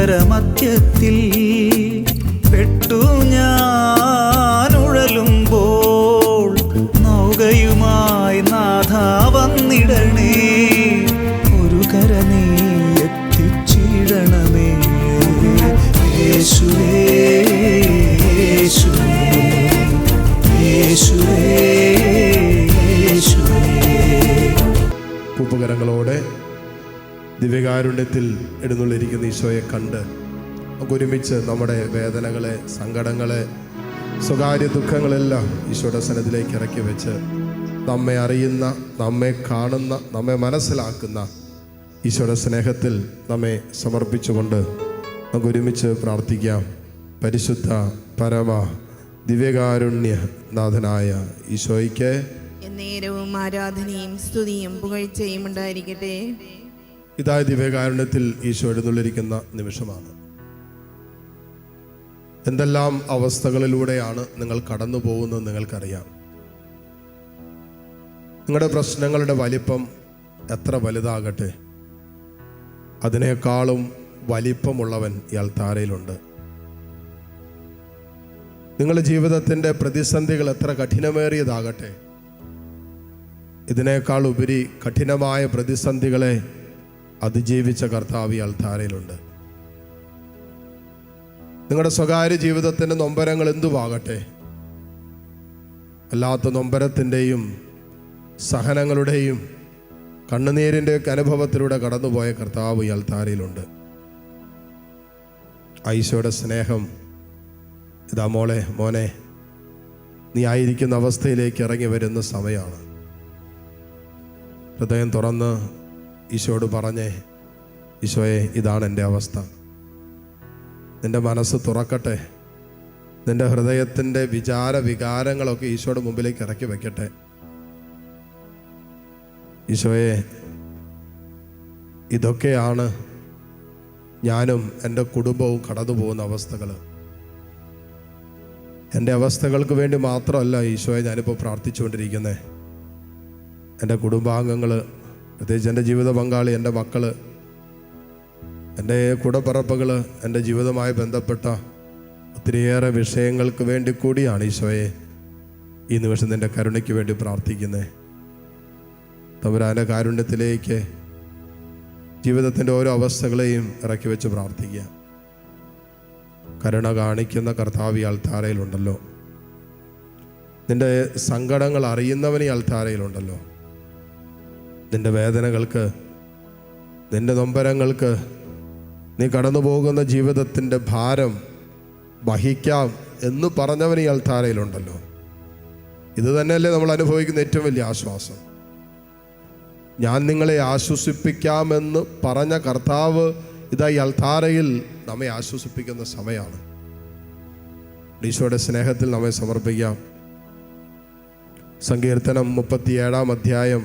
സാഗരമധ്യത്തിൽ പെട്ടു ഞാൻ ഉഴലുമ്പോൾ നൗകയുമായി നാഥ വന്നിടണേ. ഒരു കര നീ എത്തിച്ചിടണമേ. യേശുവേ യേശുവേ യേശുവേ യേശുവേ. ഉപകരങ്ങളോടെ ദിവ്യകാരുണ്യത്തിൽ എഴുന്നള്ളിരിക്കുന്ന ഈശോയെ കണ്ട് നമുക്ക് ഒരുമിച്ച് നമ്മുടെ വേദനകളെ, സങ്കടങ്ങളെ, സ്വകാര്യ ദുഃഖങ്ങളെല്ലാം ഈശോയുടെ സന്നിധിയിലേക്ക് ഇറക്കി വെച്ച് നമ്മെ അറിയുന്ന, നമ്മെ കാണുന്ന, നമ്മെ മനസ്സിലാക്കുന്ന ഈശോയുടെ സ്നേഹത്തിൽ നമ്മെ സമർപ്പിച്ചുകൊണ്ട് നമുക്ക് ഒരുമിച്ച് പ്രാർത്ഥിക്കാം. പരിശുദ്ധ പരമ ദിവ്യകാരുണ്യ നാഥനായ ഈശോയ്ക്ക് എന്നേരവും ആരാധനയും സ്തുതിയും പുകഴ്ചയും ഉണ്ടായിരിക്കട്ടെ. ഇതാ ദിവ്യകാരുണ്യത്തിൽ ഈശോ എഴുന്നള്ളിരിക്കുന്ന നിമിഷമാണ്. എന്തെല്ലാം അവസ്ഥകളിലൂടെയാണ് നിങ്ങൾ കടന്നു പോകുന്നത് നിങ്ങൾക്കറിയാം. നിങ്ങളുടെ പ്രശ്നങ്ങളുടെ വലിപ്പം എത്ര വലുതാകട്ടെ, അതിനേക്കാളും വലിപ്പമുള്ളവൻ ഈ അൾത്താരയിലുണ്ട്. നിങ്ങളുടെ ജീവിതത്തിൻ്റെ പ്രതിസന്ധികൾ എത്ര കഠിനമേറിയതാകട്ടെ, ഇതിനേക്കാൾ ഉപരി കഠിനമായ പ്രതിസന്ധികളെ അതിജീവിച്ച കർത്താവ് ഈ അൾത്താരയിലുണ്ട്. നിങ്ങളുടെ സ്വകാര്യ ജീവിതത്തിൻ്റെ നൊമ്പരങ്ങൾ എന്തുവാകട്ടെ, അല്ലാത്ത നൊമ്പരത്തിൻ്റെയും സഹനങ്ങളുടെയും കണ്ണുനീരിൻ്റെയൊക്കെ അനുഭവത്തിലൂടെ കടന്നുപോയ കർത്താവ് ഈ അൾത്താരയിലുണ്ട്. ഈശോയുടെ സ്നേഹം ഇതാ മോനെ നീ ആയിരിക്കുന്ന അവസ്ഥയിലേക്ക് ഇറങ്ങി വരുന്ന സമയമാണ്. ഹൃദയം തുറന്ന് ഈശോയോട് പറഞ്ഞേ, ഈശോയെ ഇതാണ് എൻ്റെ അവസ്ഥ. നിൻ്റെ മനസ്സ് തുറക്കട്ടെ, നിൻ്റെ ഹൃദയത്തിൻ്റെ വികാരങ്ങളൊക്കെ ഈശോയുടെ മുമ്പിലേക്ക് ഇറക്കി വയ്ക്കട്ടെ. ഈശോയെ, ഇതൊക്കെയാണ് ഞാനും എൻ്റെ കുടുംബവും കടന്നു പോകുന്ന അവസ്ഥകൾ. എൻ്റെ അവസ്ഥകൾക്ക് വേണ്ടി മാത്രമല്ല ഈശോയെ ഞാനിപ്പോൾ പ്രാർത്ഥിച്ചുകൊണ്ടിരിക്കുന്നത്. എൻ്റെ കുടുംബാംഗങ്ങൾ, പ്രത്യേകിച്ച് എൻ്റെ ജീവിത പങ്കാളി, എൻ്റെ മക്കൾ, എൻ്റെ കൂടപ്പിറപ്പുകൾ, എൻ്റെ ജീവിതവുമായി ബന്ധപ്പെട്ട ഒത്തിരിയേറെ വിഷയങ്ങൾക്ക് വേണ്ടി കൂടിയാണ് ഈശോയെ ഈ നിമിഷം നിൻ്റെ കരുണയ്ക്ക് വേണ്ടി പ്രാർത്ഥിക്കുന്നത്. തമ്പുരാൻ്റെ കാരുണ്യത്തിലേക്ക് ജീവിതത്തിൻ്റെ ഓരോ അവസ്ഥകളെയും ഇറക്കി വെച്ച് പ്രാർത്ഥിക്കുക. കരുണ കാണിക്കുന്ന കർത്താവ് ഈ അൾത്താരയിലുണ്ടല്ലോ. നിൻ്റെ സങ്കടങ്ങൾ അറിയുന്നവൻ ഈ അൾത്താരയിലുണ്ടല്ലോ. നിൻ്റെ വേദനകൾക്ക്, നിൻ്റെ നൊമ്പരങ്ങൾക്ക്, നീ കടന്നു പോകുന്ന ജീവിതത്തിൻ്റെ ഭാരം വഹിക്കാം എന്ന് പറഞ്ഞവൻ ഈ അൾത്താരയിലുണ്ടല്ലോ. ഇത് തന്നെയല്ലേ നമ്മൾ അനുഭവിക്കുന്ന ഏറ്റവും വലിയ ആശ്വാസം. ഞാൻ നിങ്ങളെ ആശ്വസിപ്പിക്കാമെന്ന് പറഞ്ഞ കർത്താവ് ഇതാ ഈ അൾത്താരയിൽ നമ്മെ ആശ്വസിപ്പിക്കുന്ന സമയമാണ്. ഈശോയുടെ സ്നേഹത്തിൽ നമ്മെ സമർപ്പിക്കാം. സങ്കീർത്തനം 37 അധ്യായം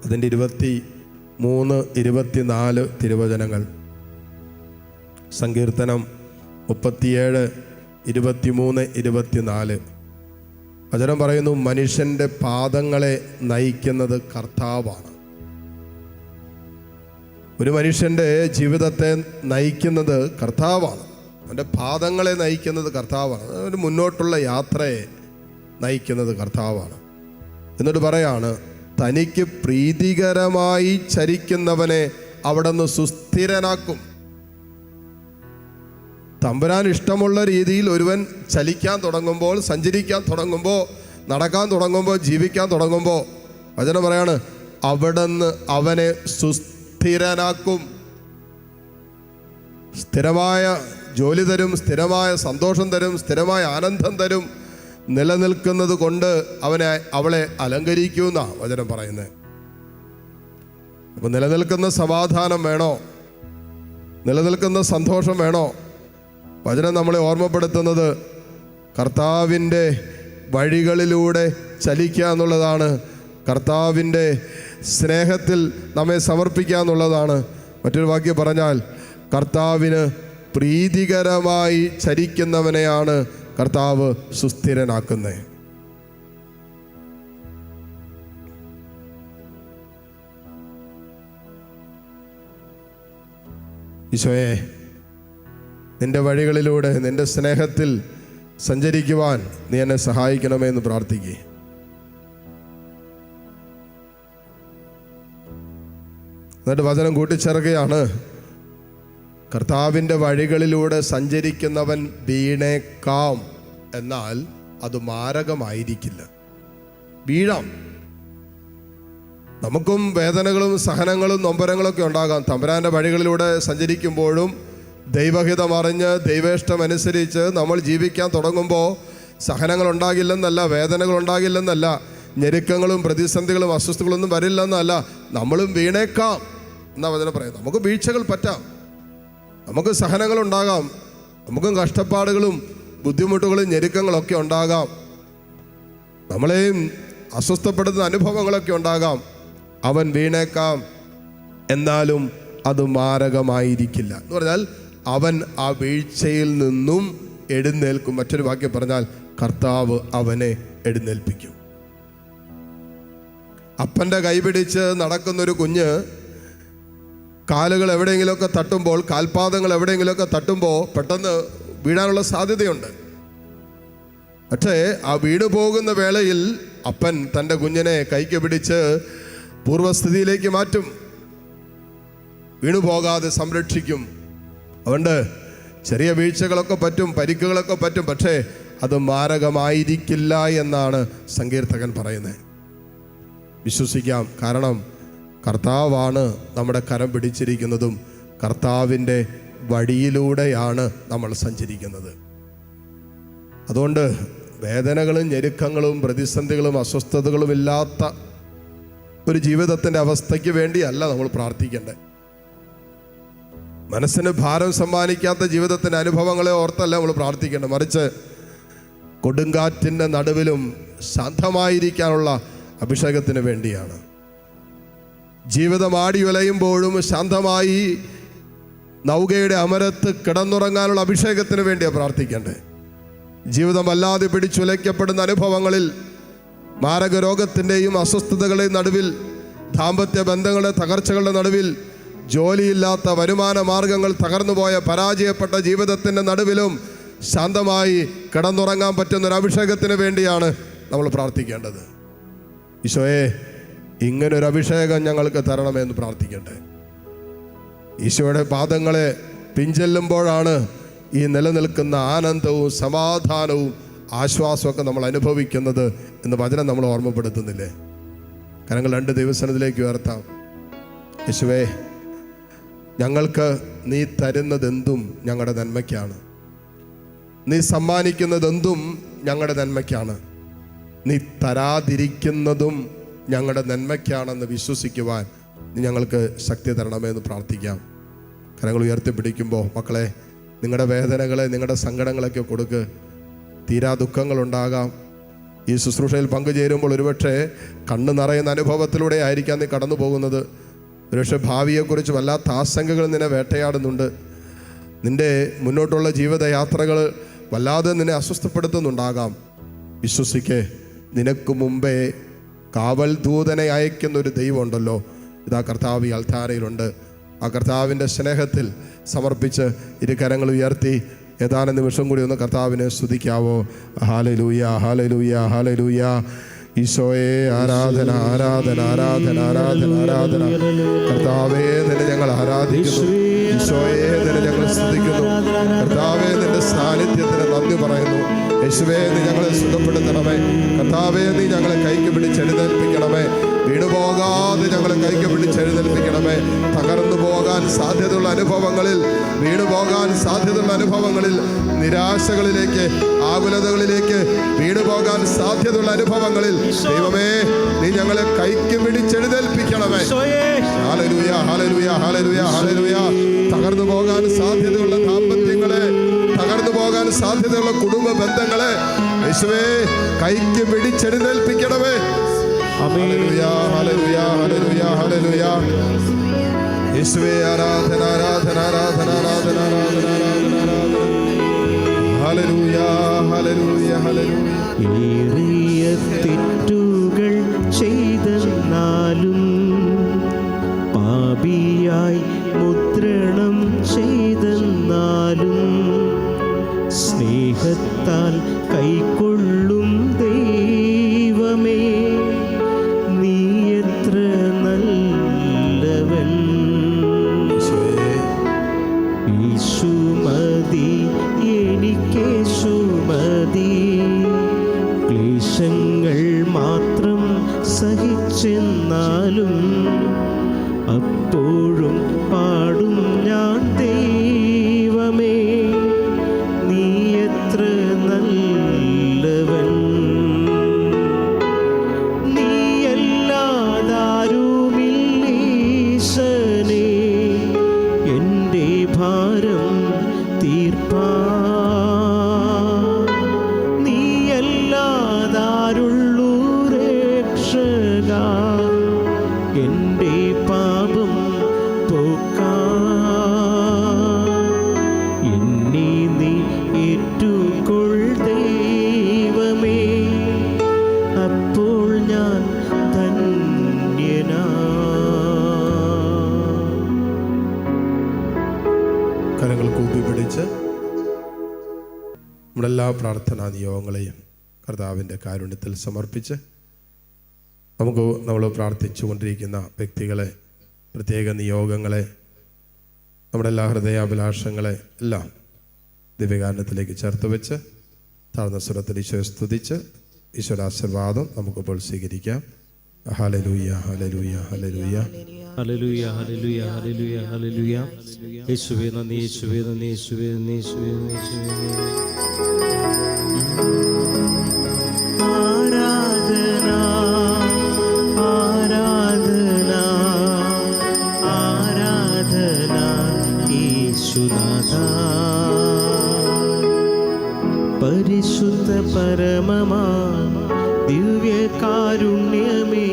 അതിൻ്റെ 23, 24 തിരുവചനങ്ങൾ. സങ്കീർത്തനം 37, 23, 24 വചനം പറയുന്നു, മനുഷ്യൻ്റെ പാദങ്ങളെ നയിക്കുന്നത് കർത്താവാണ്. ഒരു മനുഷ്യൻ്റെ ജീവിതത്തെ നയിക്കുന്നത് കർത്താവാണ്. അവൻ്റെ പാദങ്ങളെ നയിക്കുന്നത് കർത്താവാണ്. അവൻ്റെ മുന്നോട്ടുള്ള യാത്രയെ നയിക്കുന്നത് കർത്താവാണ്. എന്നിട്ട് പറയാണ്, തനിക്ക് പ്രീതികരമായി ചരിക്കുന്നവനെ അവിടുന്ന് സുസ്ഥിരനാക്കും. തമ്പുരാൻ ഇഷ്ടമുള്ള രീതിയിൽ ഒരുവൻ ചലിക്കാൻ തുടങ്ങുമ്പോൾ, സഞ്ചരിക്കാൻ തുടങ്ങുമ്പോൾ, നടക്കാൻ തുടങ്ങുമ്പോൾ, ജീവിക്കാൻ തുടങ്ങുമ്പോൾ വചനം പറയാണ്, അവിടുന്ന് അവനെ സുസ്ഥിരനാക്കും. സ്ഥിരമായ ജോലി തരും, സ്ഥിരമായ സന്തോഷം തരും, സ്ഥിരമായ ആനന്ദം തരും. നിലനിൽക്കുന്നത് കൊണ്ട് അവളെ അലങ്കരിക്കുന്ന വചനം പറയുന്നത്. അപ്പോൾ നിലനിൽക്കുന്ന സമാധാനം വേണോ? നിലനിൽക്കുന്ന സന്തോഷം വേണോ? വചനം നമ്മളെ ഓർമ്മപ്പെടുത്തുന്നത് കർത്താവിൻ്റെ വഴികളിലൂടെ ചലിക്കുക എന്നുള്ളതാണ്. കർത്താവിൻ്റെ സ്നേഹത്തിൽ നമ്മെ സമർപ്പിക്കുക എന്നുള്ളതാണ്. മറ്റൊരു വാക്യം പറഞ്ഞാൽ, കർത്താവിന് പ്രീതികരമായി ചരിക്കുന്നവനെയാണ് കർത്താവ് സുസ്ഥിരനാക്കുന്നത്. ഈശോയെ, നിൻ്റെ വഴികളിലൂടെ നിൻ്റെ സ്നേഹത്തിൽ സഞ്ചരിക്കുവാൻ നീ എന്നെ സഹായിക്കണമേ എന്ന് പ്രാർത്ഥിക്കുക. എന്നിട്ട് വചനം കൂട്ടിച്ചേർക്കുകയാണ്, കർത്താവിൻ്റെ വഴികളിലൂടെ സഞ്ചരിക്കുന്നവൻ വീണേക്കാം, എന്നാൽ അത് മാരകമായിരിക്കില്ല. വീഴാം. നമുക്കും വേദനകളും സഹനങ്ങളും നൊമ്പരങ്ങളൊക്കെ ഉണ്ടാകാം. തമ്പുരാൻ്റെ വഴികളിലൂടെ സഞ്ചരിക്കുമ്പോഴും ദൈവഹിതം അറിഞ്ഞ് ദൈവേഷ്ടമനുസരിച്ച് നമ്മൾ ജീവിക്കാൻ തുടങ്ങുമ്പോൾ സഹനങ്ങൾ ഉണ്ടാകില്ലെന്നല്ല, വേദനകൾ ഉണ്ടാകില്ലെന്നല്ല, ഞെരുക്കങ്ങളും പ്രതിസന്ധികളും അസ്വസ്ഥകളൊന്നും വരില്ലെന്നല്ല, നമ്മളും വീണേക്കാം എന്നാ വചനം പറയാം. നമുക്ക് വീഴ്ചകൾ പറ്റാം, നമുക്ക് സഹനങ്ങളുണ്ടാകാം, നമുക്കും കഷ്ടപ്പാടുകളും ബുദ്ധിമുട്ടുകളും ഞെരുക്കങ്ങളൊക്കെ ഉണ്ടാകാം, നമ്മളെയും അസ്വസ്ഥപ്പെടുത്തുന്ന അനുഭവങ്ങളൊക്കെ ഉണ്ടാകാം. അവൻ വീണേക്കാം, എന്നാലും അത് മാരകമായിരിക്കില്ല എന്ന് പറഞ്ഞാൽ അവൻ ആ വീഴ്ചയിൽ നിന്നും എഴുന്നേൽക്കും. മറ്റൊരു വാക്യം പറഞ്ഞാൽ കർത്താവ് അവനെ എഴുന്നേൽപ്പിക്കും. അപ്പൻ്റെ കൈപിടിച്ച് നടക്കുന്നൊരു കുഞ്ഞ് കാലുകൾ എവിടെയെങ്കിലുമൊക്കെ തട്ടുമ്പോൾ, കാൽപാദങ്ങൾ എവിടെയെങ്കിലുമൊക്കെ തട്ടുമ്പോൾ പെട്ടെന്ന് വീഴാനുള്ള സാധ്യതയുണ്ട്. പക്ഷേ ആ വീണ് പോകുന്ന വേളയിൽ അപ്പൻ തൻ്റെ കുഞ്ഞിനെ കൈക്ക് പിടിച്ച് പൂർവ്വസ്ഥിതിയിലേക്ക് മാറ്റും, വീണുപോകാതെ സംരക്ഷിക്കും. അതുകൊണ്ട് ചെറിയ വീഴ്ചകളൊക്കെ പറ്റും, പരിക്കുകളൊക്കെ പറ്റും, പക്ഷേ അത് മാരകമായിരിക്കില്ല എന്നാണ് സങ്കീർത്തകൻ പറയുന്നത്. വിശ്വസിക്കാം, കാരണം കർത്താവാണ് നമ്മുടെ കരം പിടിച്ചിരിക്കുന്നതും കർത്താവിൻ്റെ വഴിയിലൂടെയാണ് നമ്മൾ സഞ്ചരിക്കുന്നത്. അതുകൊണ്ട് വേദനകളും ഞെരുക്കങ്ങളും പ്രതിസന്ധികളും അസ്വസ്ഥതകളും ഇല്ലാത്ത ഒരു ജീവിതത്തിൻ്റെ അവസ്ഥയ്ക്ക് വേണ്ടിയല്ല നമ്മൾ പ്രാർത്ഥിക്കേണ്ടത്. മനസ്സിന് ഭാരം സമ്മാനിക്കാത്ത ജീവിതത്തിൻ്റെ അനുഭവങ്ങളെ ഓർത്തല്ല നമ്മൾ പ്രാർത്ഥിക്കേണ്ടത്. മറിച്ച് കൊടുങ്കാറ്റിൻ്റെ നടുവിലും ശാന്തമായിരിക്കാനുള്ള അഭിഷേകത്തിന് വേണ്ടിയാണ്. ജീവിതം ആടി ഉലയുമ്പോഴും ശാന്തമായി നൗകയുടെ അമരത്ത് കിടന്നുറങ്ങാനുള്ള അഭിഷേകത്തിന് വേണ്ടിയാണ് പ്രാർത്ഥിക്കേണ്ടത്. ജീവിതം വല്ലാതെ പിടിച്ചുലയ്ക്കപ്പെടുന്ന അനുഭവങ്ങളിൽ, മാരകരോഗത്തിൻ്റെയും അസ്വസ്ഥതകളുടെയും നടുവിൽ, ദാമ്പത്യ ബന്ധങ്ങളുടെ തകർച്ചകളുടെ നടുവിൽ, ജോലിയില്ലാത്ത വരുമാന മാർഗങ്ങൾ തകർന്നുപോയ പരാജയപ്പെട്ട ജീവിതത്തിൻ്റെ നടുവിലും ശാന്തമായി കിടന്നുറങ്ങാൻ പറ്റുന്നൊരു അഭിഷേകത്തിന് വേണ്ടിയാണ് നമ്മൾ പ്രാർത്ഥിക്കേണ്ടത്. ഈശോയെ, ഇങ്ങനൊരു അഭിഷേകം ഞങ്ങൾക്ക് തരണമെന്ന് പ്രാർത്ഥിക്കട്ടെ. ഈശോയുടെ പാദങ്ങളെ പിഞ്ചെല്ലുമ്പോഴാണ് ഈ നിലനിൽക്കുന്ന ആനന്ദവും സമാധാനവും ആശ്വാസമൊക്കെ നമ്മൾ അനുഭവിക്കുന്നത് എന്ന് വചനം നമ്മൾ ഓർമ്മപ്പെടുത്തുന്നില്ലേ? കരങ്ങൾ 2 ദിവസത്തിലേക്ക് ഉയർത്താം. യേശുവേ, ഞങ്ങൾക്ക് നീ തരുന്നതെന്തും ഞങ്ങളുടെ നന്മയ്ക്കാണ്, നീ സമ്മാനിക്കുന്നതെന്തും ഞങ്ങളുടെ നന്മയ്ക്കാണ്, നീ തരാതിരിക്കുന്നതും ഞങ്ങളുടെ നന്മയ്ക്കാണെന്ന് വിശ്വസിക്കുവാൻ നീ ഞങ്ങൾക്ക് ശക്തി തരണമെന്ന് പ്രാർത്ഥിക്കാം. കരങ്ങൾ ഉയർത്തിപ്പിടിക്കുമ്പോൾ മക്കളെ, നിങ്ങളുടെ വേദനകളെ, നിങ്ങളുടെ സങ്കടങ്ങളൊക്കെ കൊടുക്ക്. തീരാ ദുഃഖങ്ങളുണ്ടാകാം. ഈ ശുശ്രൂഷയിൽ പങ്കുചേരുമ്പോൾ ഒരുപക്ഷെ കണ്ണ് നിറയുന്ന അനുഭവത്തിലൂടെ ആയിരിക്കാം നീ കടന്നു പോകുന്നത്. ഒരുപക്ഷെ ഭാവിയെക്കുറിച്ച് വല്ലാത്ത ആശങ്കകൾ നിന്നെ വേട്ടയാടുന്നുണ്ട്. നിൻ്റെ മുന്നോട്ടുള്ള ജീവിതയാത്രകൾ വല്ലാതെ നിന്നെ അസ്വസ്ഥപ്പെടുത്തുന്നുണ്ടാകാം. വിശ്വസിക്ക്, നിനക്ക് മുമ്പേ കാവൽ ദൂതനെ അയക്കുന്നൊരു ദൈവമുണ്ടല്ലോ. ഇതാ കർത്താവ് ഈ അൾത്താരയിലുണ്ട്. ആ കർത്താവിൻ്റെ സ്നേഹത്തിൽ സമർപ്പിച്ച് ഇരുകരങ്ങൾ ഉയർത്തി ഏതാനും നിമിഷം കൂടി ഒന്ന് കർത്താവിനെ സ്തുതിക്കാവോ? ഹല്ലേലൂയ, ഹല്ലേലൂയ, ഹല്ലേലൂയ. ഈശോയെ, ആരാധന, ആരാധന, ആരാധന, ആരാധന, ആരാധന. കർത്താവേ, നിന്നെ ഞങ്ങൾ ആരാധിക്കുന്നു. ഈശോയെ, നിന്നെ ഞങ്ങൾ സ്തുതിക്കുന്നു. കർത്താവേ, നിന്റെ സാന്നിധ്യത്തിന് നന്ദി പറയുന്നു. യേശുവേ, നീ ഞങ്ങളെ സുഖപ്പെടുത്തണമേ. കർത്താവേ, നീ ഞങ്ങളെ കൈക്ക് പിടിച്ചെഴുന്നേൽപ്പിക്കണമേ. വീണുപോകാതെ ഞങ്ങളെ കൈക്ക് പിടിച്ചെഴുന്നേൽപ്പിക്കണമേ. തകർന്നു പോകാൻ സാധ്യതയുള്ള അനുഭവങ്ങളിൽ, വീണുപോകാൻ സാധ്യതയുള്ള അനുഭവങ്ങളിൽ, നിരാശകളിലേക്ക്, ആകുലതകളിലേക്ക് വീണുപോകാൻ സാധ്യതയുള്ള അനുഭവങ്ങളിൽ ദൈവമേ, നീ ഞങ്ങളെ കൈക്ക് പിടിച്ചെഴുന്നേൽപ്പിക്കണമേ. ഹല്ലേലൂയ, ഹല്ലേലൂയ, ഹല്ലേലൂയ, ഹല്ലേലൂയ. തകർന്നു പോകാൻ സാധ്യതയുള്ള ദാമ്പത്യങ്ങളെ, തകർന്നു പോകാൻ സാധ്യതയുള്ള കുടുംബ ബന്ധങ്ങളെ യേശുവേ കൈക്ക് പിടിച്ചെഴുന്നേൽപ്പിക്കണമേ. ഹല്ലേലൂയ, ഹല്ലേലൂയ, ഹല്ലേലൂയ, ഹല്ലേലൂയ. യേശുവേ, ആരാധന, ആരാധന, ആരാധന, ആരാധന, ആരാധന, ആരാധന. ഹല്ലേലൂയ, ഹല്ലേലൂയ, ഹല്ലേലൂയ. ഏറിയ തെറ്റുകൾ ചെയ്തെന്നാലും, പാപിയായി മുദ്രണം ചെയ്തെന്നാലും, സ്നേഹത്താൽ കൈക്കൊള്ളും ദൈവമേ, നീ എത്ര നല്ലവൻ. യേശുമതി എനിക്കേശുമതി, ക്ലേശങ്ങൾ മാത്രം സഹിച്ചെന്നാലും അപ്പോഴും പാടും ഞാൻ ദൈവമേ, നീ എത്ര നല്ലവൻ. നീയല്ലാതാരുമില്ലീശനേ, എൻ്റെ ഭാരം തീർപ്പാൻ. നീയല്ലാതാരുള്ളൂ രക്ഷക, എൻ്റെ പാപം പോക്കാൻ. എന്നെ നീ ഏറ്റുകൊൾ ദൈവമേ, അപ്പോൾ ഞാൻ ധന്യനാ. കരങ്ങൾ കൂപ്പി പിടിച്ച് നമ്മളെല്ലാ പ്രാർത്ഥനാ നിയോഗങ്ങളെയും കർത്താവിൻ്റെ കാരുണ്യത്തിൽ സമർപ്പിച്ച് നമ്മൾ പ്രാർത്ഥിച്ചു കൊണ്ടിരിക്കുന്ന വ്യക്തികളെ, പ്രത്യേക നിയോഗങ്ങളെ, നമ്മുടെ എല്ലാ ഹൃദയാഭിലാഷങ്ങളെ എല്ലാം ദിവ്യകാരുണ്യത്തിലേക്ക് ചേർത്ത് വെച്ച് താഴ്ന്ന സ്വരത്തിൽ ഈശോയെ സ്തുതിച്ച് ഈശ്വരാശീർവാദം നമുക്കിപ്പോൾ സ്വീകരിക്കാം. ഹല്ലേലൂയ ഹല്ലേലൂയ ഹല്ലേലൂയ. ഹല്ലേലൂയ ഹല്ലേലൂയ ഹല്ലേലൂയ ഹല്ലേലൂയ. യേശുവേ നന്ദി, യേശുവേ നന്ദി, യേശുവേ നന്ദി, യേശുവേ നന്ദി, യേശുവേ നന്ദി. ആരാധന ആരാധന ആരാധന യേശുനാഥ. പരിശുദ്ധ പരമമാ ദിവ്യകാരുണ്യമേ,